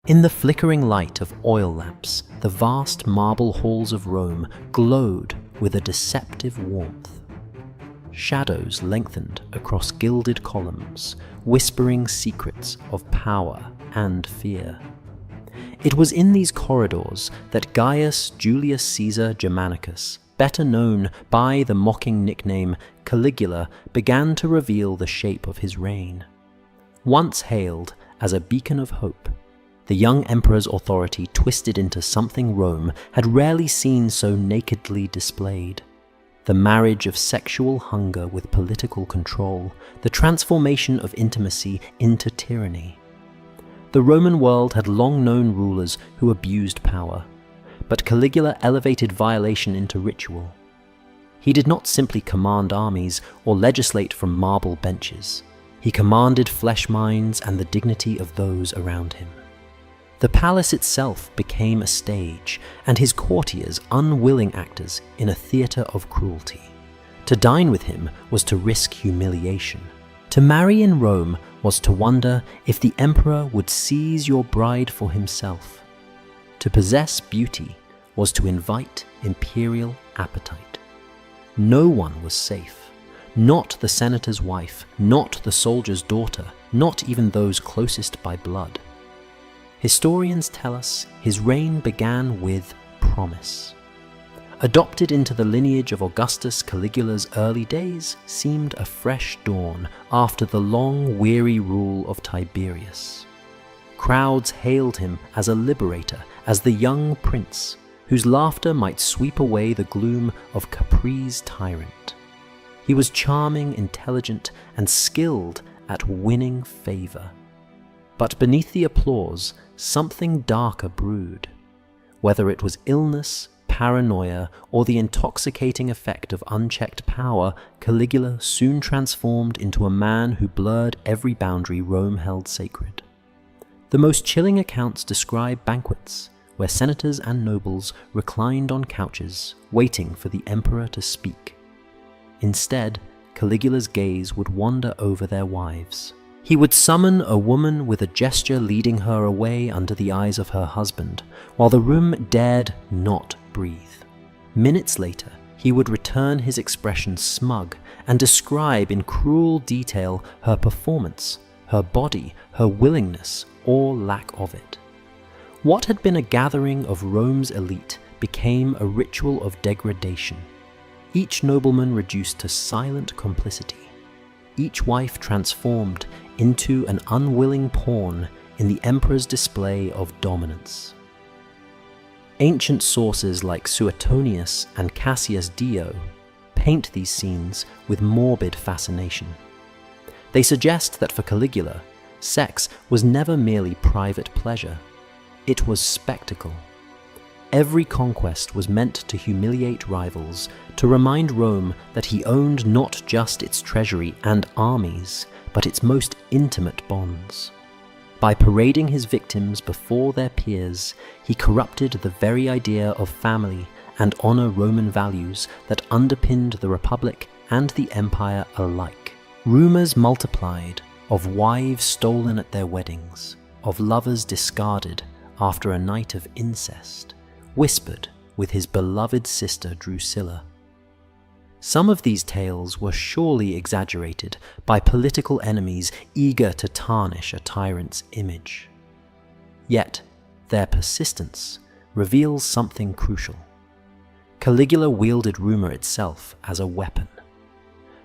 In the flickering light of oil lamps, the vast marble halls of Rome glowed with a deceptive warmth. Shadows lengthened across gilded columns, whispering secrets of power and fear. It was in these corridors that Gaius Julius Caesar Germanicus, better known by the mocking nickname Caligula, began to reveal the shape of his reign. Once hailed as a beacon of hope, the young emperor's authority twisted into something Rome had rarely seen so nakedly displayed. The marriage of sexual hunger with political control, the transformation of intimacy into tyranny. The Roman world had long known rulers who abused power, but Caligula elevated violation into ritual. He did not simply command armies or legislate from marble benches. He commanded flesh minds and the dignity of those around him. The palace itself became a stage, and his courtiers unwilling actors in a theatre of cruelty. To dine with him was to risk humiliation. To marry in Rome was to wonder if the emperor would seize your bride for himself. To possess beauty was to invite imperial appetite. No one was safe. Not the senator's wife, not the soldier's daughter, not even those closest by blood. Historians tell us his reign began with promise. Adopted into the lineage of Augustus Caligula's early days seemed a fresh dawn after the long, weary rule of Tiberius. Crowds hailed him as a liberator, as the young prince, whose laughter might sweep away the gloom of Capri's tyrant. He was charming, intelligent, and skilled at winning favor. But beneath the applause, something darker brewed. Whether it was illness, paranoia, or the intoxicating effect of unchecked power, Caligula soon transformed into a man who blurred every boundary Rome held sacred. The most chilling accounts describe banquets, where senators and nobles reclined on couches, waiting for the emperor to speak. Instead, Caligula's gaze would wander over their wives. He would summon a woman with a gesture leading her away under the eyes of her husband, while the room dared not breathe. Minutes later, he would return his expression smug and describe in cruel detail her performance, her body, her willingness, or lack of it. What had been a gathering of Rome's elite became a ritual of degradation. Each nobleman reduced to silent complicity. Each wife transformed into an unwilling pawn in the emperor's display of dominance. Ancient sources like Suetonius and Cassius Dio paint these scenes with morbid fascination. They suggest that for Caligula, sex was never merely private pleasure. It was spectacle. Every conquest was meant to humiliate rivals, to remind Rome that he owned not just its treasury and armies, but its most intimate bonds. By parading his victims before their peers, he corrupted the very idea of family and honor Roman values that underpinned the Republic and the Empire alike. Rumors multiplied of wives stolen at their weddings, of lovers discarded after a night of incest, whispered with his beloved sister Drusilla. Some of these tales were surely exaggerated by political enemies eager to tarnish a tyrant's image. Yet, their persistence reveals something crucial. Caligula wielded rumor itself as a weapon.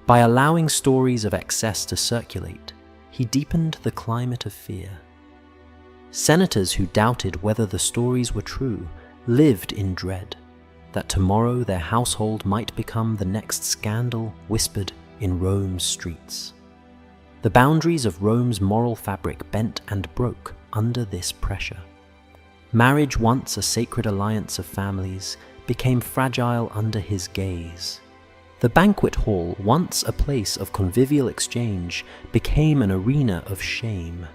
By allowing stories of excess to circulate, he deepened the climate of fear. Senators who doubted whether the stories were true lived in dread that tomorrow their household might become the next scandal whispered in Rome's streets. The boundaries of Rome's moral fabric bent and broke under this pressure. Marriage, once a sacred alliance of families, became fragile under his gaze. The banquet hall, once a place of convivial exchange, became an arena of shame.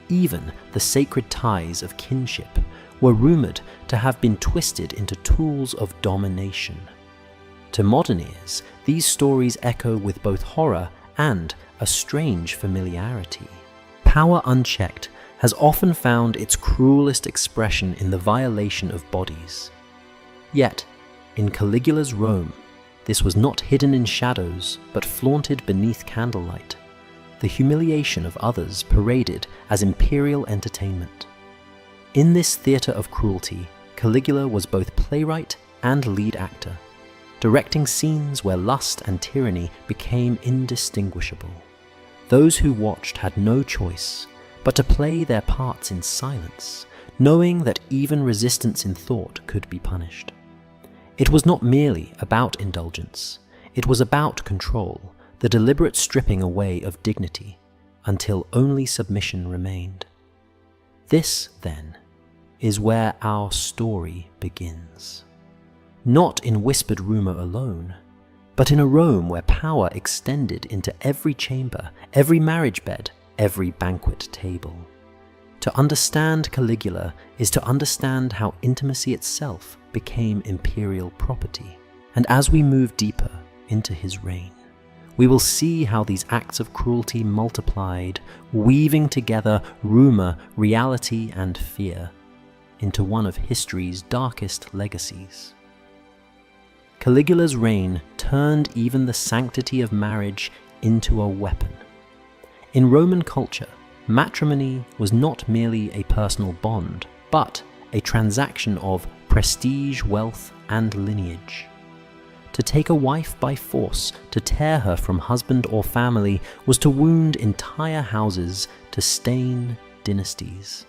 Even the sacred ties of kinship were rumored to have been twisted into tools of domination. To modern ears, these stories echo with both horror and a strange familiarity. Power unchecked has often found its cruelest expression in the violation of bodies. Yet, in Caligula's Rome, this was not hidden in shadows, but flaunted beneath candlelight, the humiliation of others paraded as imperial entertainment. In this theatre of cruelty, Caligula was both playwright and lead actor, directing scenes where lust and tyranny became indistinguishable. Those who watched had no choice but to play their parts in silence, knowing that even resistance in thought could be punished. It was not merely about indulgence, it was about control, the deliberate stripping away of dignity, until only submission remained. This, then, is where our story begins. Not in whispered rumour alone, but in a Rome where power extended into every chamber, every marriage bed, every banquet table. To understand Caligula is to understand how intimacy itself became imperial property. And as we move deeper into his reign, we will see how these acts of cruelty multiplied, weaving together rumour, reality, and fear into one of history's darkest legacies. Caligula's reign turned even the sanctity of marriage into a weapon. In Roman culture, matrimony was not merely a personal bond, but a transaction of prestige, wealth, and lineage. To take a wife by force, to tear her from husband or family, was to wound entire houses, to stain dynasties.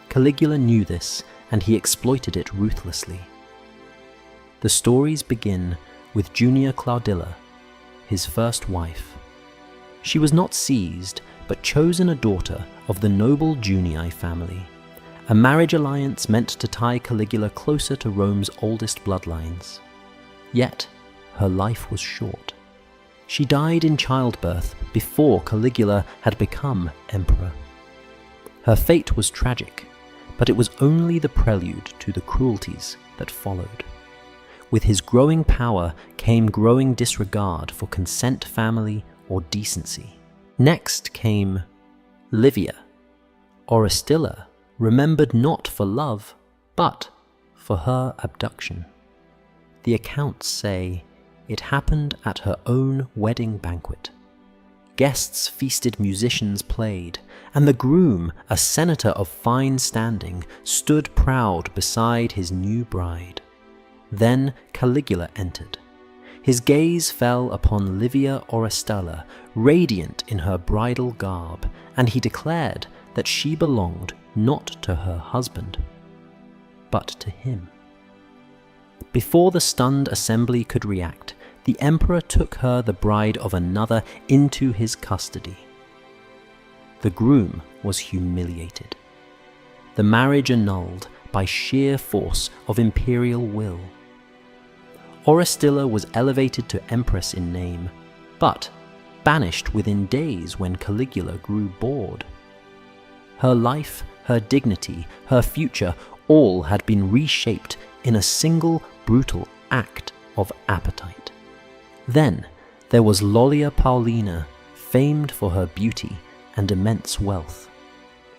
Caligula knew this, and he exploited it ruthlessly. The stories begin with Junia Claudilla, his first wife. She was not seized, but chosen a daughter of the noble Junii family, a marriage alliance meant to tie Caligula closer to Rome's oldest bloodlines. Yet, her life was short. She died in childbirth before Caligula had become emperor. Her fate was tragic, but it was only the prelude to the cruelties that followed. With his growing power came growing disregard for consent, family, or decency. Next came Livia, Orestilla, remembered not for love, but for her abduction. The accounts say it happened at her own wedding banquet. Guests feasted, musicians played, and the groom, a senator of fine standing, stood proud beside his new bride. Then Caligula entered. His gaze fell upon Livia Orestilla, radiant in her bridal garb, and he declared that she belonged not to her husband, but to him. Before the stunned assembly could react, the emperor took her, the bride of another, into his custody. The groom was humiliated, the marriage annulled by sheer force of imperial will. Orestilla was elevated to empress in name, but banished within days when Caligula grew bored. Her life, her dignity, her future, all had been reshaped in a single brutal act of appetite. Then there was Lollia Paulina, famed for her beauty and immense wealth.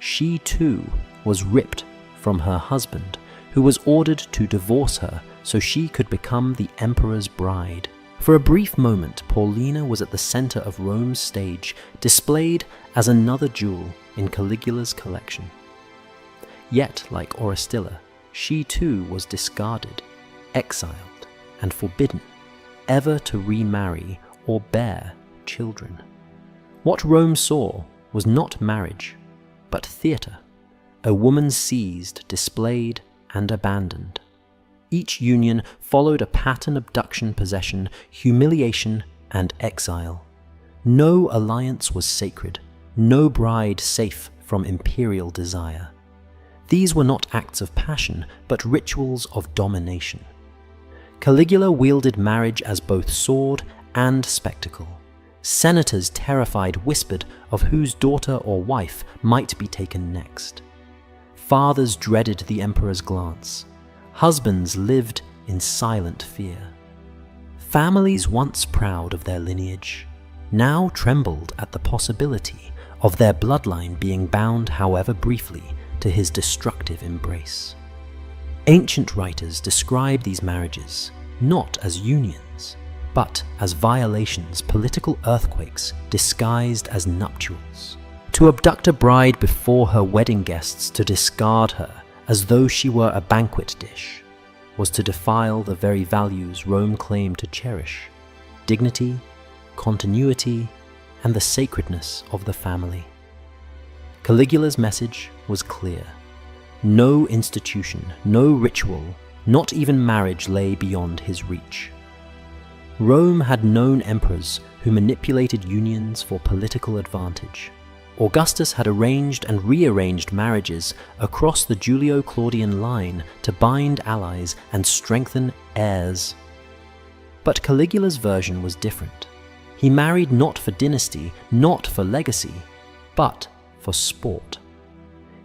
She too was ripped from her husband, who was ordered to divorce her so she could become the emperor's bride. For a brief moment, Paulina was at the center of Rome's stage, displayed as another jewel in Caligula's collection. Yet, like Orestilla, she too was discarded, exiled, and forbidden ever to remarry or bear children. What Rome saw was not marriage, but theatre, a woman seized, displayed, and abandoned. Each union followed a pattern: abduction, possession, humiliation, and exile. No alliance was sacred, no bride safe from imperial desire. These were not acts of passion, but rituals of domination. Caligula wielded marriage as both sword and spectacle. Senators terrified whispered of whose daughter or wife might be taken next. Fathers dreaded the emperor's glance. Husbands lived in silent fear. Families once proud of their lineage now trembled at the possibility of their bloodline being bound, however briefly, to his destructive embrace. Ancient writers describe these marriages not as unions, but as violations, political earthquakes disguised as nuptials. To abduct a bride before her wedding guests, to discard her as though she were a banquet dish, was to defile the very values Rome claimed to cherish: dignity, continuity, and the sacredness of the family. Caligula's message was clear. No institution, no ritual, not even marriage lay beyond his reach. Rome had known emperors who manipulated unions for political advantage. Augustus had arranged and rearranged marriages across the Julio-Claudian line to bind allies and strengthen heirs. But Caligula's version was different. He married not for dynasty, not for legacy, but for sport.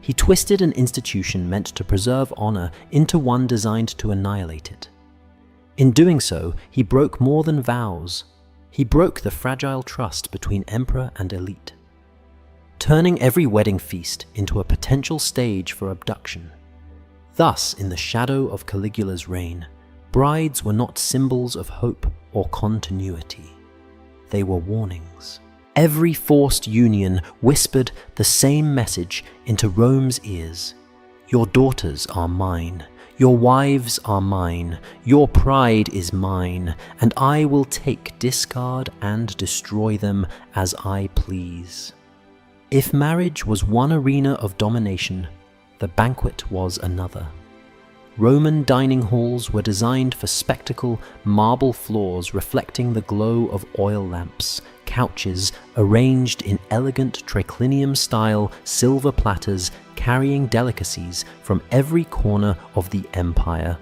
He twisted an institution meant to preserve honor into one designed to annihilate it. In doing so, he broke more than vows. He broke the fragile trust between emperor and elite, turning every wedding feast into a potential stage for abduction. Thus, in the shadow of Caligula's reign, brides were not symbols of hope or continuity. They were warnings. Every forced union whispered the same message into Rome's ears: your daughters are mine, your wives are mine, your pride is mine, and I will take, discard, and destroy them as I please. If marriage was one arena of domination, the banquet was another. Roman dining halls were designed for spectacle, marble floors reflecting the glow of oil lamps, couches arranged in elegant triclinium-style silver platters carrying delicacies from every corner of the empire.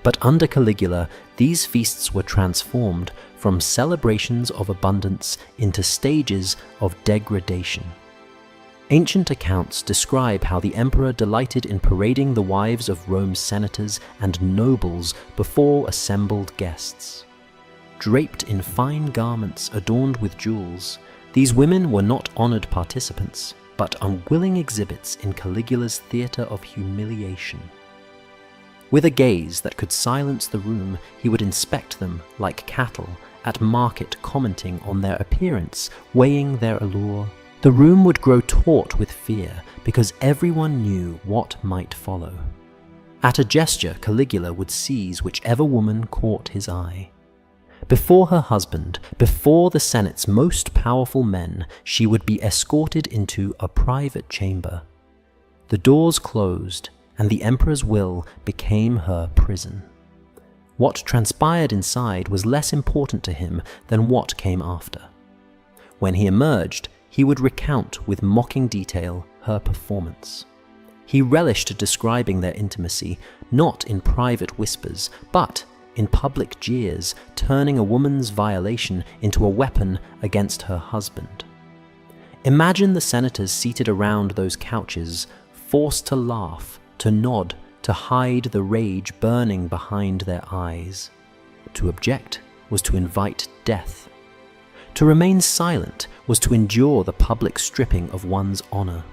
But under Caligula, these feasts were transformed from celebrations of abundance into stages of degradation. Ancient accounts describe how the emperor delighted in parading the wives of Rome's senators and nobles before assembled guests. Draped in fine garments adorned with jewels, these women were not honored participants, but unwilling exhibits in Caligula's theater of humiliation. With a gaze that could silence the room, he would inspect them like cattle at market, commenting on their appearance, weighing their allure. The room would grow taut with fear because everyone knew what might follow. At a gesture, Caligula would seize whichever woman caught his eye. Before her husband, before the Senate's most powerful men, she would be escorted into a private chamber. The doors closed, and the emperor's will became her prison. What transpired inside was less important to him than what came after. When he emerged, he would recount with mocking detail her performance. He relished describing their intimacy, not in private whispers, but in public jeers, turning a woman's violation into a weapon against her husband. Imagine the senators seated around those couches, forced to laugh, to nod, to hide the rage burning behind their eyes. To object was to invite death. To remain silent was to endure the public stripping of one's honor.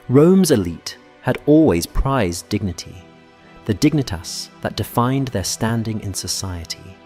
Rome's elite had always prized dignity, the dignitas that defined their standing in society.